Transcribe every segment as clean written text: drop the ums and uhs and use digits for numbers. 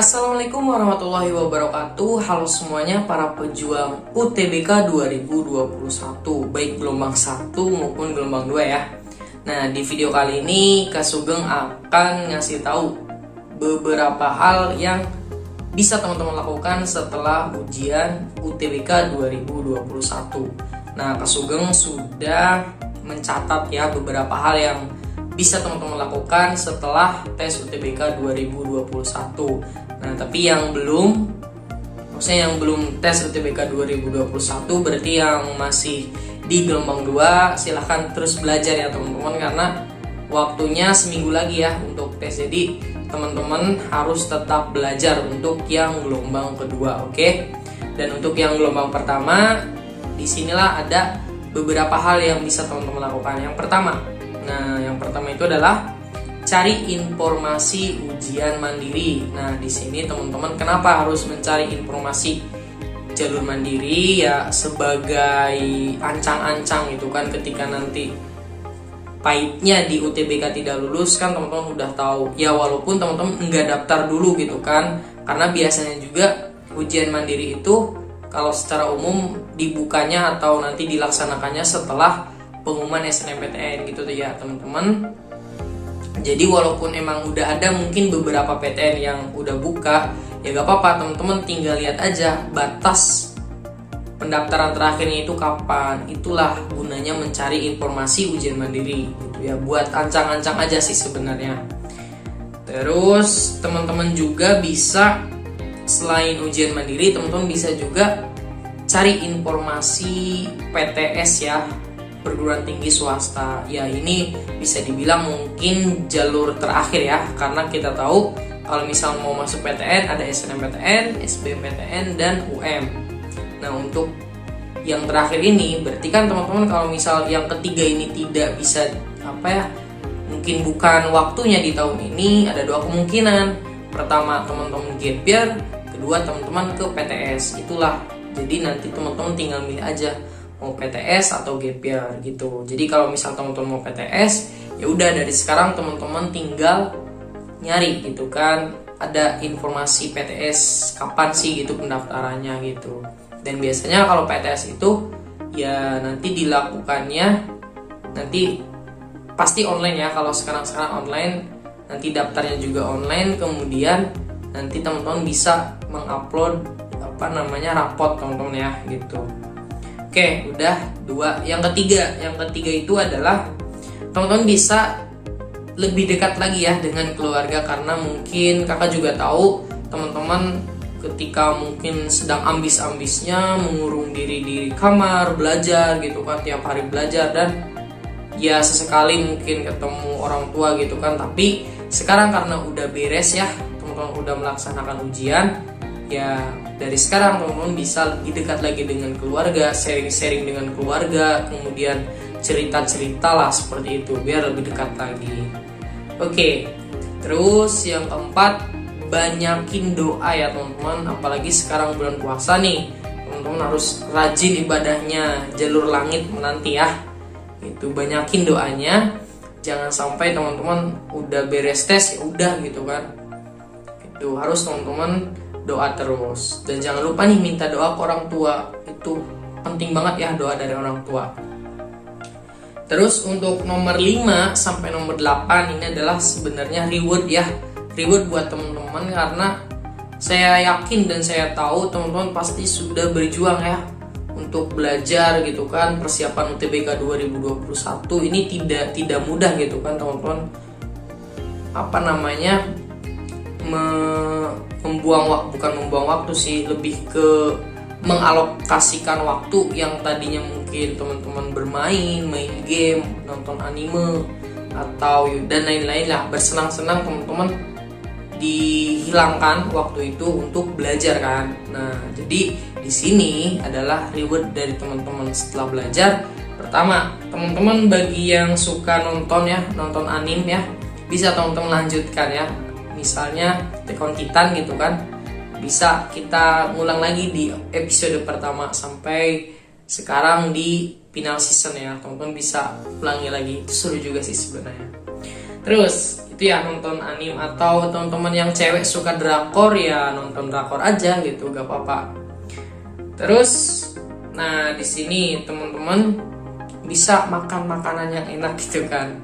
Assalamualaikum warahmatullahi wabarakatuh. Halo semuanya para pejuang UTBK 2021, baik gelombang 1 maupun gelombang 2 ya. Nah, di video kali ini Kak Sugeng akan ngasih tahu beberapa hal yang bisa teman-teman lakukan setelah ujian UTBK 2021. Nah, Kak Sugeng sudah mencatat ya beberapa hal yang bisa teman-teman lakukan setelah tes UTBK 2021. Nah, tapi yang belum, maksudnya yang belum tes UTBK 2021 berarti yang masih di gelombang 2, silahkan terus belajar ya teman-teman, karena waktunya seminggu lagi ya untuk tes. Jadi teman-teman harus tetap belajar untuk yang gelombang kedua, oke? Dan untuk yang gelombang pertama, disinilah ada beberapa hal yang bisa teman-teman lakukan. Yang pertama itu adalah cari informasi ujian mandiri. Nah, di sini teman-teman kenapa harus mencari informasi jalur mandiri? Ya sebagai ancang-ancang gitu kan, ketika nanti pahitnya di UTBK tidak lulus kan teman-teman udah tahu. Ya walaupun teman-teman enggak daftar dulu gitu kan, karena biasanya juga ujian mandiri itu kalau secara umum dibukanya atau nanti dilaksanakannya setelah pengumuman SNMPTN gitu tuh ya teman-teman. Jadi walaupun emang udah ada mungkin beberapa PTN yang udah buka, ya gak apa-apa teman-teman, tinggal lihat aja batas pendaftaran terakhirnya itu kapan. Itulah gunanya mencari informasi ujian mandiri gitu ya, buat ancang-ancang aja sih sebenarnya. Terus teman-teman juga bisa, selain ujian mandiri, teman-teman bisa juga cari informasi PTS ya, perguruan tinggi swasta. Ya ini bisa dibilang mungkin jalur terakhir ya, karena kita tahu kalau misal mau masuk PTN ada SNMPTN, SBMPTN, dan UM. Nah, untuk yang terakhir ini berarti kan teman-teman kalau misal yang ketiga ini tidak bisa mungkin bukan waktunya di tahun ini, ada dua kemungkinan. Pertama, teman-teman gap year, kedua teman-teman ke PTS. Itulah, jadi nanti teman-teman tinggal milih aja mau PTS atau gap year gitu. Jadi kalau misal teman-teman mau PTS, ya udah dari sekarang teman-teman tinggal nyari gitu kan, ada informasi PTS kapan sih gitu pendaftarannya gitu. Dan biasanya kalau PTS itu ya nanti dilakukannya nanti pasti online ya. Kalau sekarang online, nanti daftarnya juga online, kemudian nanti teman-teman bisa mengupload rapot teman-teman ya gitu. Oke, udah dua. Yang ketiga itu adalah teman-teman bisa lebih dekat lagi ya dengan keluarga, karena mungkin kakak juga tahu teman-teman ketika mungkin sedang ambis-ambisnya mengurung diri di kamar belajar gitu kan, tiap hari belajar, dan ya sesekali mungkin ketemu orang tua gitu kan. Tapi sekarang karena udah beres ya, teman-teman udah melaksanakan ujian, ya dari sekarang teman-teman bisa lebih dekat lagi dengan keluarga, sharing-sharing dengan keluarga, kemudian cerita-cerita lah seperti itu biar lebih dekat lagi. Oke, terus yang keempat, banyakin doa ya teman-teman. Apalagi sekarang bulan puasa nih, teman-teman harus rajin ibadahnya, jalur langit menanti ya. Itu banyakin doanya, jangan sampai teman-teman udah beres tes ya udah gitu kan. Itu harus teman-teman doa terus, dan jangan lupa nih minta doa ke orang tua. Itu penting banget ya, doa dari orang tua. Terus untuk nomor 5 sampai nomor 8 ini adalah sebenarnya reward ya, reward buat teman-teman, karena saya yakin dan saya tahu teman-teman pasti sudah berjuang ya untuk belajar gitu kan. Persiapan UTBK 2021 ini tidak mudah gitu kan teman-teman. Bukan membuang waktu sih, lebih ke mengalokasikan waktu yang tadinya mungkin teman-teman main game, nonton anime, atau dan lain-lain lah, bersenang-senang, teman-teman dihilangkan waktu itu untuk belajar kan. Nah, jadi di sini adalah reward dari teman-teman setelah belajar. Pertama, teman-teman bagi yang suka nonton anime ya, bisa teman-teman lanjutkan ya. Misalnya Attack on Titan gitu kan, bisa kita ngulang lagi di episode pertama sampai sekarang di final season ya, teman-teman bisa ulangi lagi. Itu seru juga sih sebenarnya. Terus gitu ya, nonton anime, atau teman-teman yang cewek suka drakor ya nonton drakor aja gitu, gak apa-apa. Terus nah di sini teman-teman bisa makan makanan yang enak gitu kan.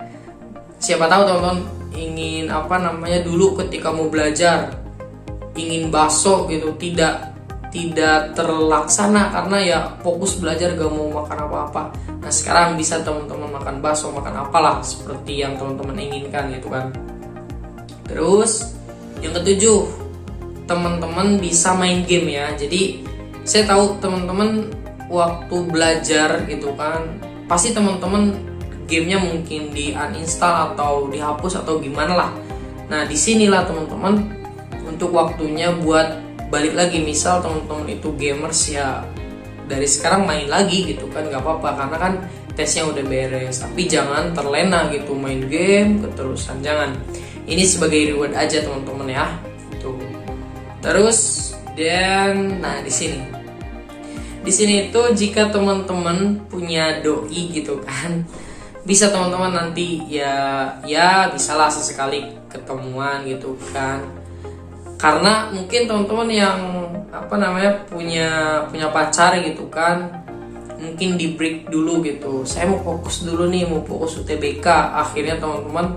Siapa tahu teman-teman ingin dulu ketika mau belajar ingin bakso gitu, tidak terlaksana karena ya fokus belajar gak mau makan apa-apa. Nah sekarang bisa teman-teman makan bakso, makan apalah seperti yang teman-teman inginkan gitu kan. Terus yang ketujuh, teman-teman bisa main game ya. Jadi saya tahu teman-teman waktu belajar gitu kan, pasti teman-teman gamenya mungkin di uninstall atau dihapus atau gimana lah. Nah disinilah teman-teman untuk waktunya buat balik lagi. Misal teman-teman itu gamers ya, dari sekarang main lagi gitu kan, gak apa-apa karena kan tesnya udah beres. Tapi jangan terlena gitu main game keterusan, jangan. Ini sebagai reward aja teman-teman ya. Tuh. Terus dan nah di sini itu jika teman-teman punya doi gitu kan, bisa teman-teman nanti ya bisalah sesekali ketemuan gitu kan. Karena mungkin teman-teman yang punya pacar gitu kan, mungkin di break dulu gitu. Saya mau fokus dulu nih, mau fokus UTBK. Akhirnya teman-teman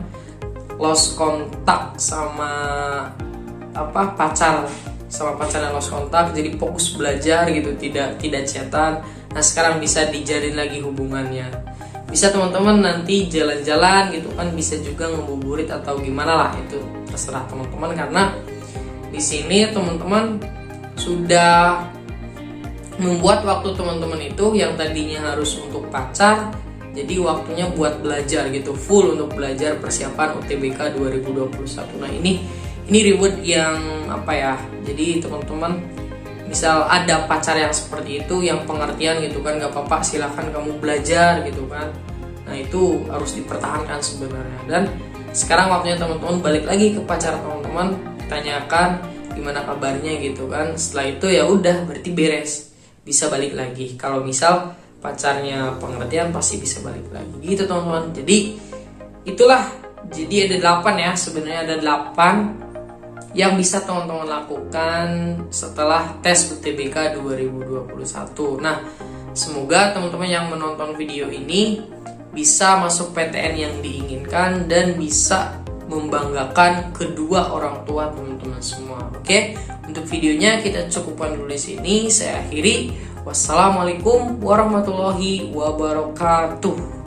lost kontak sama pacarnya lost kontak, jadi fokus belajar gitu, tidak chatan. Nah sekarang bisa dijalin lagi hubungannya. Bisa teman-teman nanti jalan-jalan gitu kan, bisa juga ngebuburit atau gimana lah, itu terserah teman-teman. Karena di sini teman-teman sudah membuat waktu teman-teman itu yang tadinya harus untuk pacar, jadi waktunya buat belajar gitu, full untuk belajar persiapan UTBK 2021. Nah ini reward yang jadi teman-teman misal ada pacar yang seperti itu, yang pengertian gitu kan, gak apa-apa, silahkan kamu belajar gitu kan. Nah itu harus dipertahankan sebenarnya. Dan sekarang waktunya teman-teman balik lagi ke pacar teman-teman, tanyakan gimana kabarnya gitu kan. Setelah itu ya udah, berarti beres, bisa balik lagi. Kalau misal pacarnya pengertian pasti bisa balik lagi gitu teman-teman. Jadi itulah, jadi ada 8 ya, sebenarnya ada 8 yang bisa teman-teman lakukan setelah tes UTBK 2021. Nah semoga teman-teman yang menonton video ini bisa masuk PTN yang diinginkan dan bisa membanggakan kedua orang tua teman-teman semua. Oke, untuk videonya kita cukupkan dulu di sini. Saya akhiri. Wassalamualaikum warahmatullahi wabarakatuh.